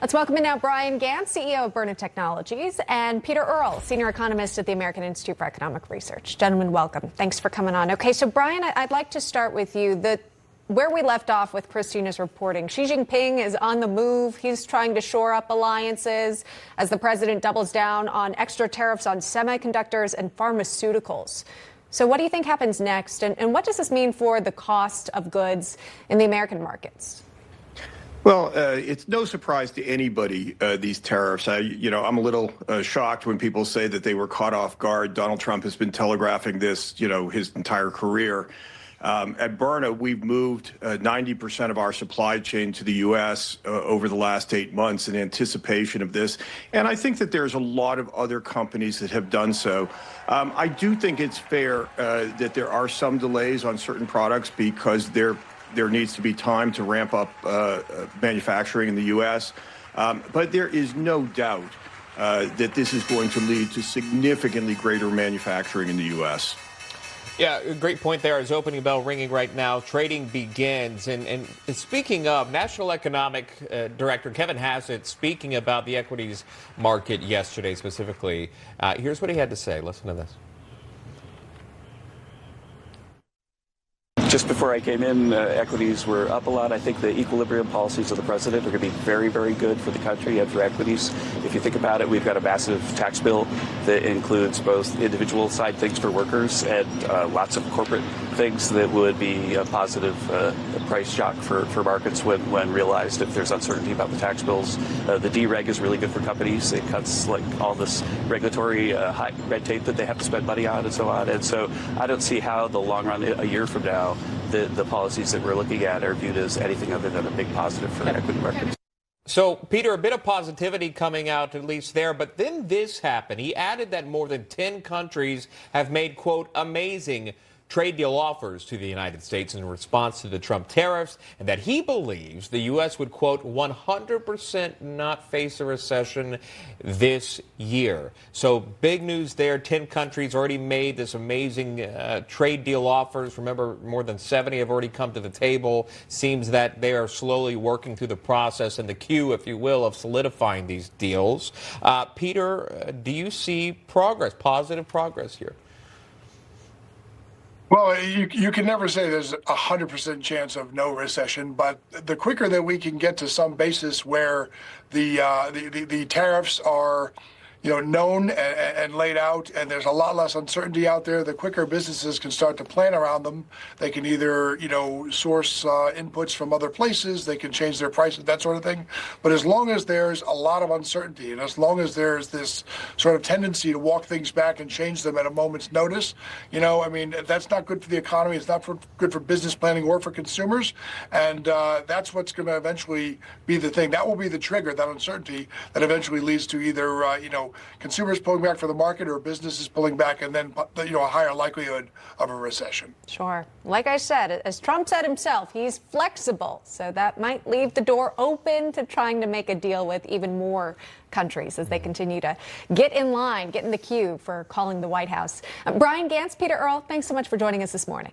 Let's welcome in now Brian Gantz, CEO of Byrna Technologies, and Peter Earle, senior economist at the American Institute for Economic Research. Gentlemen, welcome. Thanks for coming on. Okay, so Brian, I'd like to start with you. Where we left off with Christina's reporting, Xi Jinping is on the move. He's trying to shore up alliances as the president doubles down on extra tariffs on semiconductors and pharmaceuticals. So what do you think happens next, and what does this mean for the cost of goods in the American markets? Well, it's no surprise to anybody, these tariffs. I'm a little shocked when people say that they were caught off guard. Donald Trump has been telegraphing this, his entire career. At Byrna, we've moved 90% of our supply chain to the U.S. Over the last 8 months in anticipation of this. And I think that there's a lot of other companies that have done so. I do think it's fair that there are some delays on certain products because there needs to be time to ramp up manufacturing in the U.S. But there is no doubt that this is going to lead to significantly greater manufacturing in the U.S. Yeah, a great point there. Is opening bell ringing right now. Trading begins. And speaking of, National Economic Director Kevin Hassett speaking about the equities market yesterday specifically. Here's what he had to say. Listen to this. Just before I came in, equities were up a lot. I think the equilibrium policies of the president are going to be very, very good for the country and for equities. If you think about it, we've got a massive tax bill that includes both individual side things for workers and lots of corporate things that would be a positive price shock for markets when realized if there's uncertainty about the tax bills. The dereg is really good for companies. It cuts like all this regulatory high red tape that they have to spend money on and so on. And so I don't see how the long run, a year from now, the policies that we're looking at are viewed as anything other than a big positive for equity markets. So, Peter, a bit of positivity coming out, at least there, but then this happened. He added that more than 10 countries have made, quote, amazing trade deal offers to the United States in response to the Trump tariffs, and that he believes the U.S. would, quote, 100% not face a recession this year. So big news there. 10 countries already made this amazing trade deal offers. Remember, more than 70 have already come to the table. Seems that they are slowly working through the process and the queue, if you will, of solidifying these deals. Peter, do you see progress, positive progress here? Well, you can never say there's 100% chance of no recession, but the quicker that we can get to some basis where the tariffs are, known and laid out, and there's a lot less uncertainty out there, the quicker businesses can start to plan around them. They can either, source inputs from other places, they can change their prices, that sort of thing. But as long as there's a lot of uncertainty, and as long as there's this sort of tendency to walk things back and change them at a moment's notice, that's not good for the economy. It's not good for business planning or for consumers. And that's what's going to eventually be the thing. That will be the trigger, that uncertainty that eventually leads to either, consumers pulling back for the market or businesses pulling back, and then, a higher likelihood of a recession. Sure. Like I said, as Trump said himself, he's flexible. So that might leave the door open to trying to make a deal with even more countries as they continue to get in line, get in the queue for calling the White House. Brian Gantz, Peter Earle, thanks so much for joining us this morning.